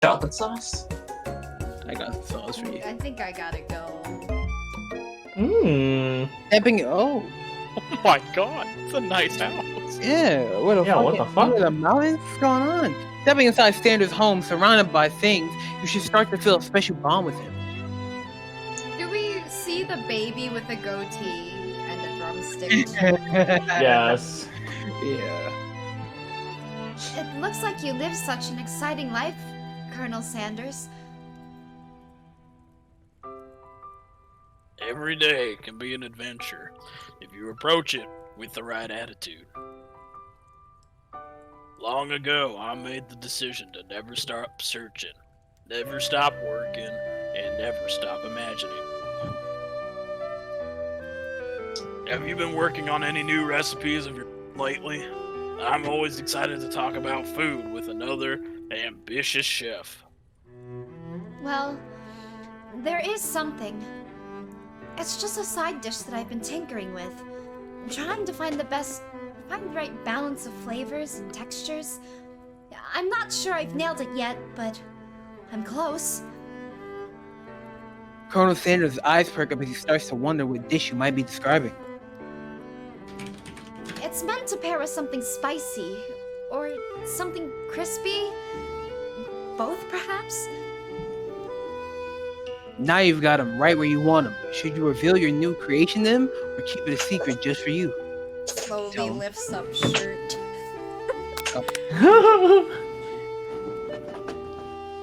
Chocolate sauce? I got some sauce for you. I think I gotta go. Mmm. Oh, Oh my god, it's a nice house. yeah. What the fuck? What the mountains? What's going on? Stepping inside Sanders' home, surrounded by things, you should start to feel a special bond with him. Do we see the baby with a goatee and a drumstick? Yes. Yeah. It looks like you live such an exciting life, Colonel Sanders. Every day can be an adventure if you approach it with the right attitude. Long ago, I made the decision to never stop searching, never stop working, and never stop imagining. Have you been working on any new recipes of your lately? I'm always excited to talk about food with another ambitious chef. Well, there is something. It's just a side dish that I've been tinkering with. I'm trying to find the right balance of flavors and textures. I'm not sure I've nailed it yet, but I'm close. Colonel Sanders' eyes perk up as he starts to wonder what dish you might be describing. It's meant to pair with something spicy, or something crispy. Both, perhaps? Now you've got him right where you want him. Should you reveal your new creation to him, or keep it a secret just for you? Slowly lifts up shirt.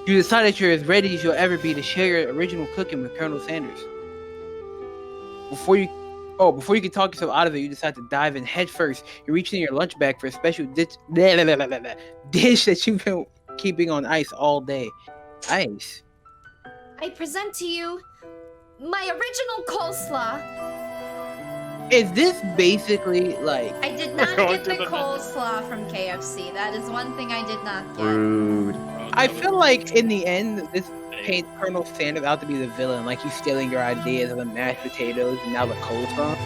You decide that you're as ready as you'll ever be to share your original cooking with Colonel Sanders. Before you can talk yourself out of it, you decide to dive in head first. You reach in your lunch bag for a special dish that you've been keeping on ice all day. Ice. I present to you my original coleslaw. Is this basically like... I did not get the coleslaw from KFC. That is one thing I did not get. Rude. I feel like in the end, this paints Colonel Sanders out to be the villain. Like he's stealing your ideas of the mashed potatoes and now the coleslaw.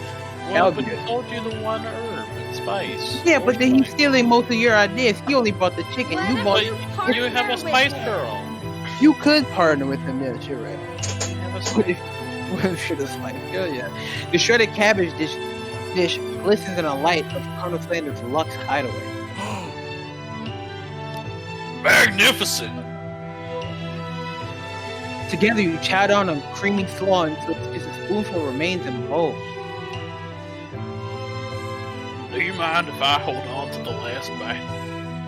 Well, but I told you the one herb and spice. Yeah, but then he's stealing most of your ideas. He only bought the chicken. Well, You bought... You have a spice girl. You could partner with him, yes, you're right. You have a spice. Should have spice girl, yeah. The shredded cabbage dish glistens in a light of Colonel Sanders' luxe hideaway. Magnificent! Together, you chow down on creamy slaw until just a spoonful remains in the bowl. Do you mind if I hold on to the last bite?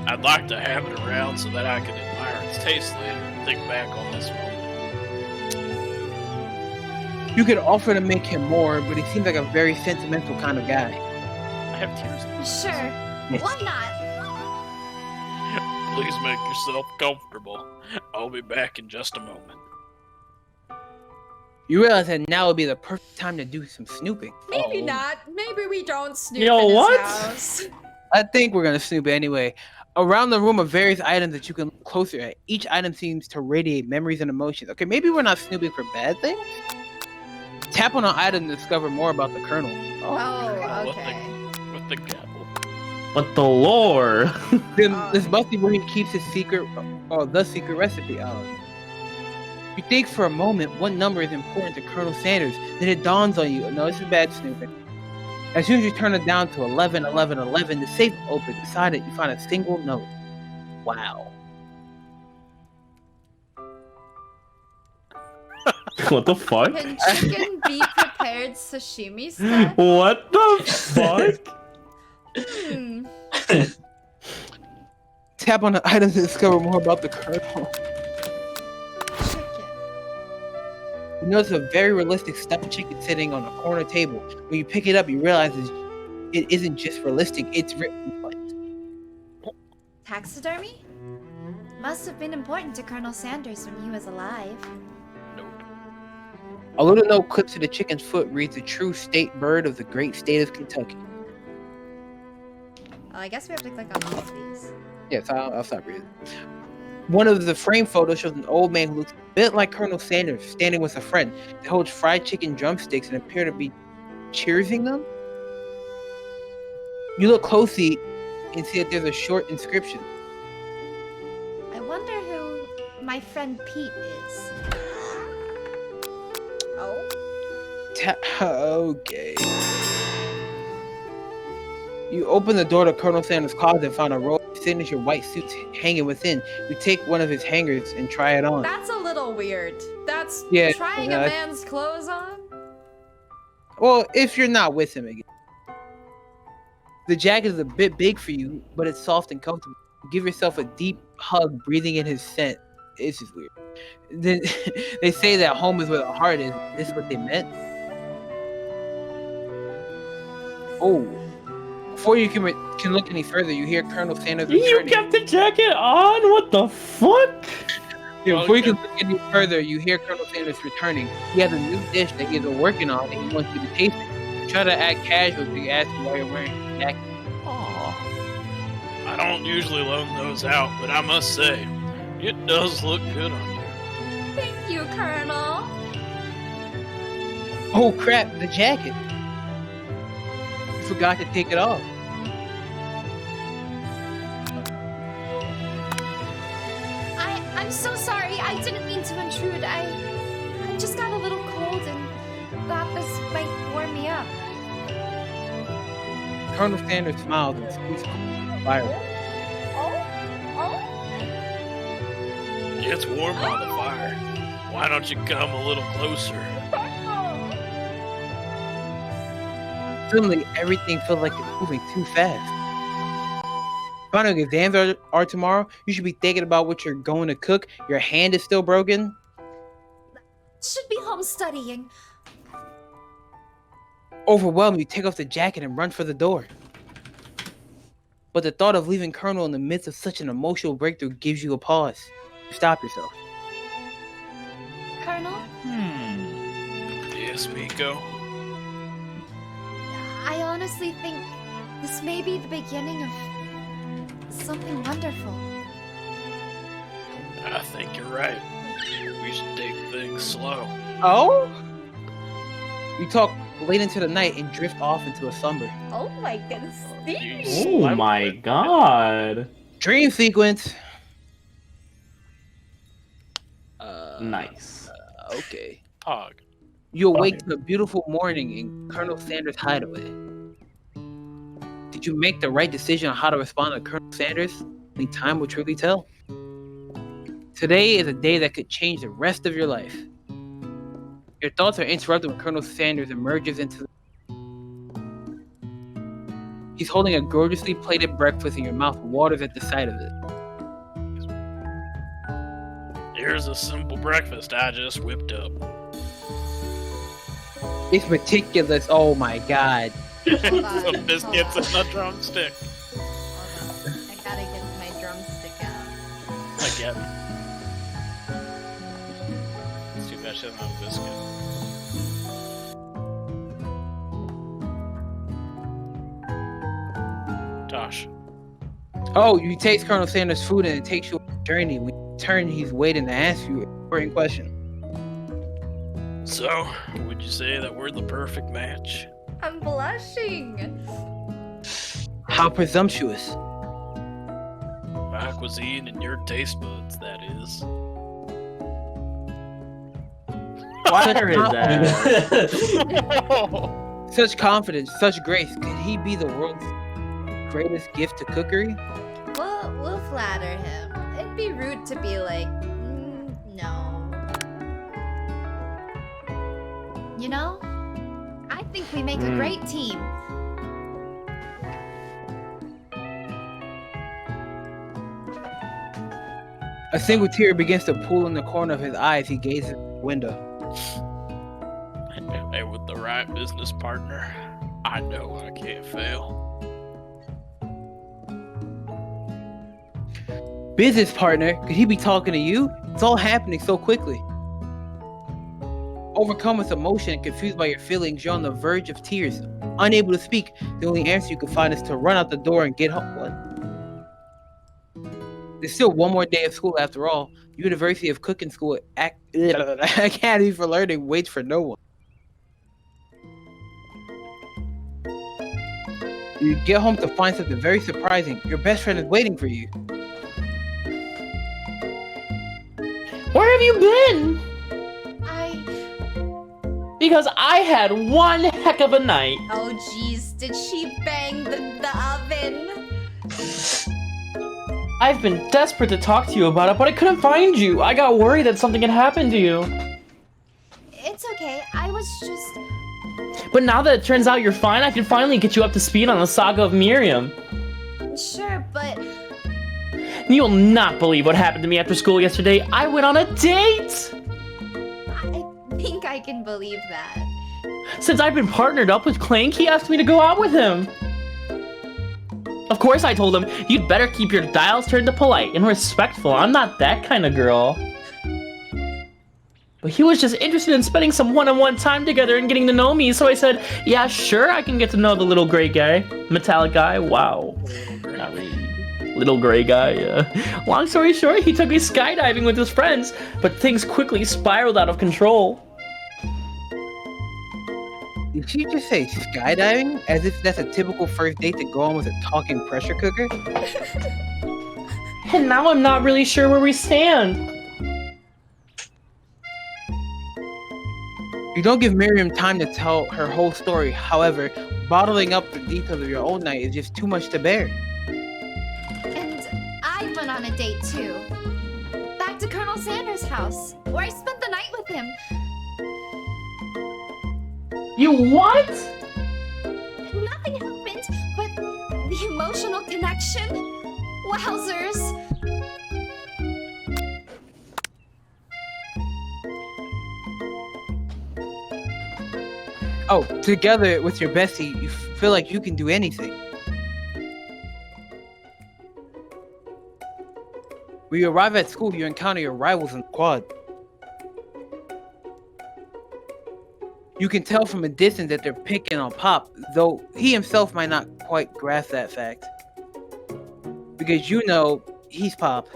I'd like to have it around so that I can admire its taste later and think back on this moment. You could offer to make him more, but he seems like a very sentimental kind of guy. I have tears in my eyes. Sure. Why not? Please make yourself comfortable. I'll be back in just a moment. You realize that now would be the perfect time to do some snooping. Maybe not. Maybe we don't snoop Yo, in what? his house. I think we're gonna snoop anyway. Around the room are various items that you can look closer at. Each item seems to radiate memories and emotions. Okay, maybe we're not snooping for bad things? Tap on an item to discover more about the Colonel. Oh, okay. With the gavel. But the lore. Then this must be where he keeps his secret, the secret recipe. You think for a moment what number is important to Colonel Sanders, then it dawns on you. No, this is bad snooping. As soon as you turn it down to 11, 11, 11, the safe opens. Inside it, you find a single note. Wow. What the fuck? Can chicken be prepared sashimi style? What the fuck? Tap on the item to discover more about the Colonel. Chicken. You notice a very realistic stuffed chicken sitting on a corner table. When you pick it up, you realize it isn't just realistic, it's written like... Taxidermy? Must have been important to Colonel Sanders when he was alive. Nope. A little note clipped to the chicken's foot reads the true state bird of the great state of Kentucky. I guess we have to click on all of these. Yes, I'll stop reading. One of the frame photos shows an old man who looks a bit like Colonel Sanders standing with a friend. They hold fried chicken drumsticks and appear to be cheersing them. You look closely and see that there's a short inscription. I wonder who my friend Pete is. Oh? Okay. You open the door to Colonel Sanders' closet and find a row of signature white suits hanging within. You take one of his hangers and try it on. That's a little weird. That's Yeah, trying a man's clothes on? Well, if you're not with him again. The jacket is a bit big for you, but it's soft and comfortable. Give yourself a deep hug, breathing in his scent. It's just weird. Then they say that home is where the heart is. Is this what they meant? Oh. Before you can look any further, you hear Colonel Sanders You returning. kept the jacket on? What the fuck? Yeah, before you can look any further, you hear Colonel Sanders returning. He has a new dish that he's been working on, and he wants you to taste it. Try to act casual, so you ask him why you're wearing the jacket. Aw. I don't usually loan those out, but I must say, it does look good on you. Thank you, Colonel. Oh crap, the jacket. You forgot to take it off. I'm so sorry. I didn't mean to intrude. I just got a little cold and thought this might warm me up. Colonel Sanders smiles and squeezes fire. It's warm by the fire. Why don't you come a little closer? Suddenly, everything feels like it's moving too fast. Final exams are tomorrow. You should be thinking about what you're going to cook. Your hand is still broken. Should be home studying. Overwhelmed, you take off the jacket and run for the door. But the thought of leaving Colonel in the midst of such an emotional breakthrough gives you a pause. You stop yourself. Colonel, Yes, Miko? I honestly think this may be the beginning of something wonderful. I think you're right. We should take things slow. Oh? You talk late into the night and drift off into a slumber. Oh my goodness. Oh my god. Dream sequence. Nice. Okay. Hog. You awake to a beautiful morning in Colonel Sanders' hideaway. Did you make the right decision on how to respond to Colonel Sanders? Only time will truly tell. Today is a day that could change the rest of your life. Your thoughts are interrupted when Colonel Sanders emerges into the... He's holding a gorgeously plated breakfast and your mouth waters at the sight of it. Here's a simple breakfast I just whipped up. It's meticulous. Oh my god. Some biscuits and a drumstick. Hold on. I gotta get my drumstick out. Again. It's too bad she doesn't have a biscuit. Tosh. Oh, you taste Colonel Sanders' food and it takes you on a journey. When you turn, he's waiting to ask you an important question. So, would you say that we're the perfect match? I'm blushing. How presumptuous. My cuisine and your taste buds, that is. Where is that? Such confidence, such grace. Could he be the world's greatest gift to cookery? We'll flatter him. It'd be rude to be like, no. You know, I think we make a great team. A single tear begins to pool in the corner of his eye as he gazes at the window. And with the right business partner, I know I can't fail. Business partner? Could he be talking to you? It's all happening so quickly. Overcome with emotion and confused by your feelings, you're on the verge of tears. Unable to speak, the only answer you can find is to run out the door and get home. What? There's still one more day of school after all. University of Cooking School Academy for Learning waits for no one. You get home to find something very surprising. Your best friend is waiting for you. Where have you been? I... Because I had one heck of a night. Oh jeez, did she bang the oven? I've been desperate to talk to you about it, but I couldn't find you. I got worried that something had happened to you. It's okay, I was just... But now that it turns out you're fine, I can finally get you up to speed on the saga of Miriam. Sure, but... You'll not believe what happened to me after school yesterday. I went on a date! I think I can believe that. Since I've been partnered up with Clank, he asked me to go out with him. Of course I told him, you'd better keep your dials turned to polite and respectful. I'm not that kind of girl. But he was just interested in spending some one-on-one time together and getting to know me, so I said, yeah, sure, I can get to know the little gray guy. Metallic guy, wow. Not really. Little gray guy, yeah. Long story short, he took me skydiving with his friends, but things quickly spiraled out of control. Did she just say skydiving? As if that's a typical first date to go on with a talking pressure cooker? And now I'm not really sure where we stand. You don't give Miriam time to tell her whole story. However, bottling up the details of your own night is just too much to bear. And I went on a date too. Back to Colonel Sanders' house, where I spent the night with him. You what? Nothing happened, but the emotional connection? Wowzers! Oh, together with your bestie, you feel like you can do anything. When you arrive at school, you encounter your rivals in the quad. You can tell from a distance that they're picking on Pop, though he himself might not quite grasp that fact. Because you know, he's Pop.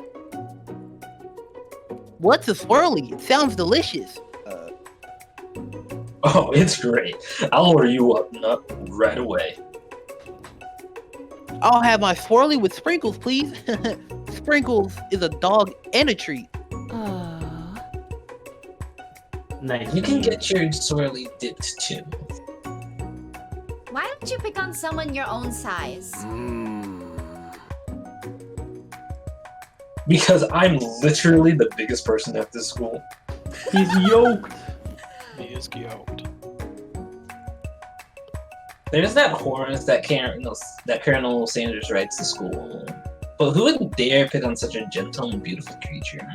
What's a swirly? It sounds delicious. Oh, it's great. I'll order you up right away. I'll have my swirly with sprinkles, please. Sprinkles is a dog and a treat. Nice. You can get your swirly dipped too. Why don't you pick on someone your own size? Because I'm literally the biggest person at this school. He's yoked. He is yoked. There's that horse that Colonel Sanders rides to school. But who would dare pick on such a gentle and beautiful creature?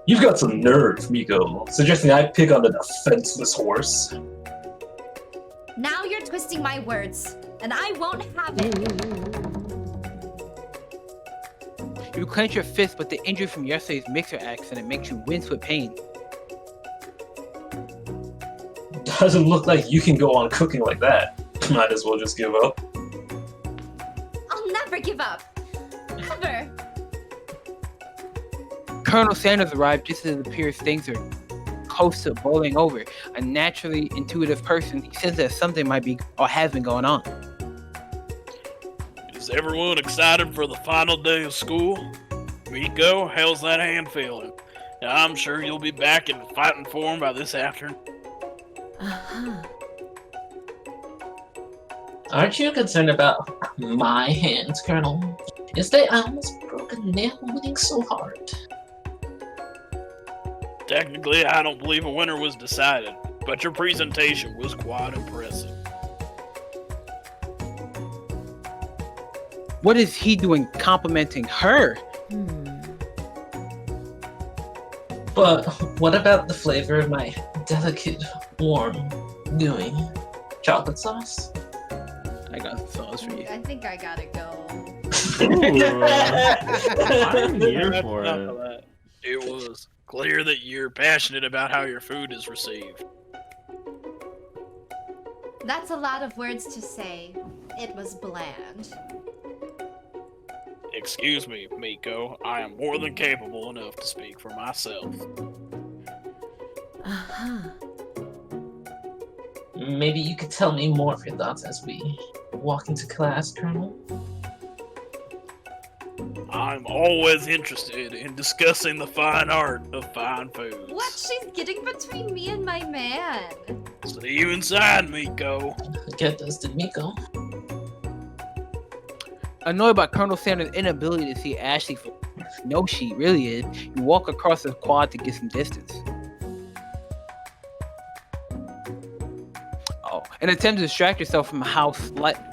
You've got some nerve, Miko, suggesting I pick on a defenseless horse. Now you're twisting my words, and I won't have it. You clench your fist, but the injury from yesterday's mixer accident makes you wince with pain. Doesn't look like you can go on cooking like that. Might as well just give up. I'll never give up. Never. Colonel Sanders arrived just as it appears things are close to boiling over. A naturally intuitive person, he senses that something might be or has been going on. Is everyone excited for the final day of school? Miko, how's that hand feeling? I'm sure you'll be back in fighting form by this afternoon. Aren't you concerned about my hands, Colonel? Yesterday I almost broke a nail winning so hard. Technically, I don't believe a winner was decided, but your presentation was quite impressive. What is he doing complimenting her? But what about the flavor of my delicate, warm, gooey chocolate sauce? I got some sauce for you. I think I gotta go. I'm here That's for enough it. of that. It was clear that you're passionate about how your food is received. That's a lot of words to say. It was bland. Excuse me, Miko. I am more than capable enough to speak for myself. Maybe you could tell me more of your thoughts as we walk into class, Colonel? I'm always interested in discussing the fine art of fine foods. What? She's getting between me and my man. See you inside, Miko. Get this to Miko. Annoyed by Colonel Sanders' inability to see Ashley for no she really is, you walk across the quad to get some distance. Oh, in an attempt to distract yourself from how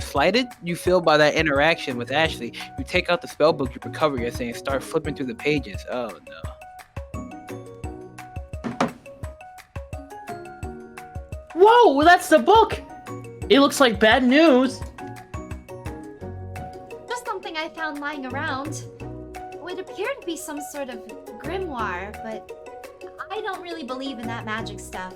slighted you feel by that interaction with Ashley, you take out the spell book you recovered yesterday and start flipping through the pages. Oh no. Whoa, that's the book! It looks like bad news. Just something I found lying around. It would appear to be some sort of grimoire, but I don't really believe in that magic stuff.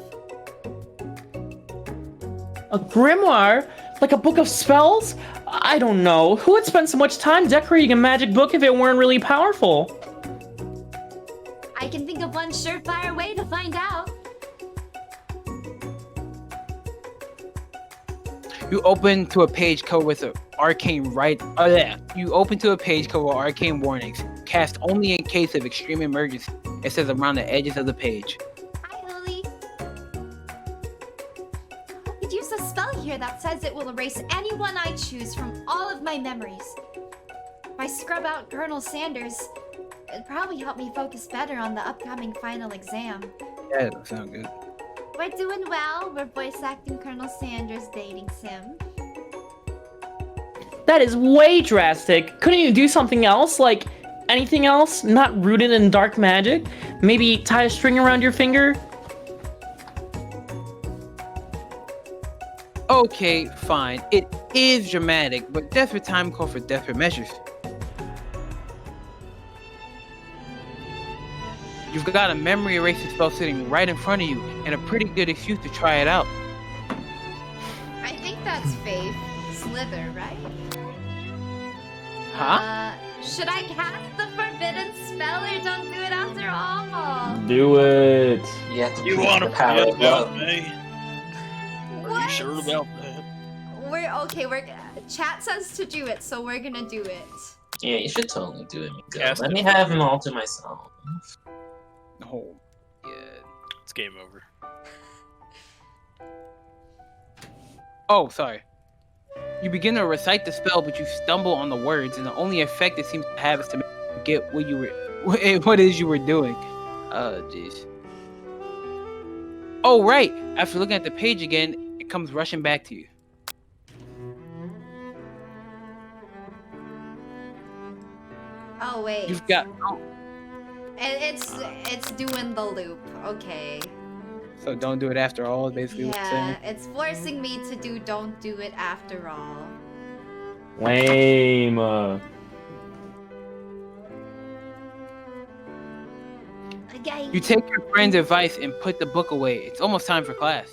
A grimoire? Like a book of spells? I don't know. Who would spend so much time decorating a magic book if it weren't really powerful? I can think of one surefire way to find out. You open to a page covered with you open to a page covered with arcane warnings. Cast only in case of extreme emergency. It says around the edges of the page. Hi, Lily. I could use a spell here that says it will erase anyone I choose from all of my memories. If I scrub out Colonel Sanders, it'd probably help me focus better on the upcoming final exam. Yeah, that doesn't sound good. We're doing well. We're voice acting Colonel Sanders dating sim. That is way drastic. Couldn't you do something else? Like, anything else? Not rooted in dark magic? Maybe tie a string around your finger? Okay, fine. It is dramatic, but desperate time call for desperate measures. You've got a memory erasing spell sitting right in front of you, and a pretty good excuse to try it out. I think that's Faith. Slither, right? Huh? Should I cast the forbidden spell or don't do it after all? Do it. You have to You prove want to the power forget of about love. me? Are What? you sure about that? We're chat says to do it, so we're gonna do it. Yeah, you should totally do it, Miko. Cast Let it. me have him all to myself. Oh, yeah. It's game over. Oh, sorry. You begin to recite the spell, but you stumble on the words, and the only effect it seems to have is to make you forget what it is you were doing. Oh, jeez. Oh, right. After looking at the page again, it comes rushing back to you. Oh wait. You've got. It's doing the loop. Okay. So don't do it after all, is basically what you're Yeah, saying. it's forcing me to do don't do it after all. Lame. Okay. You take your friend's advice and put the book away. It's almost time for class.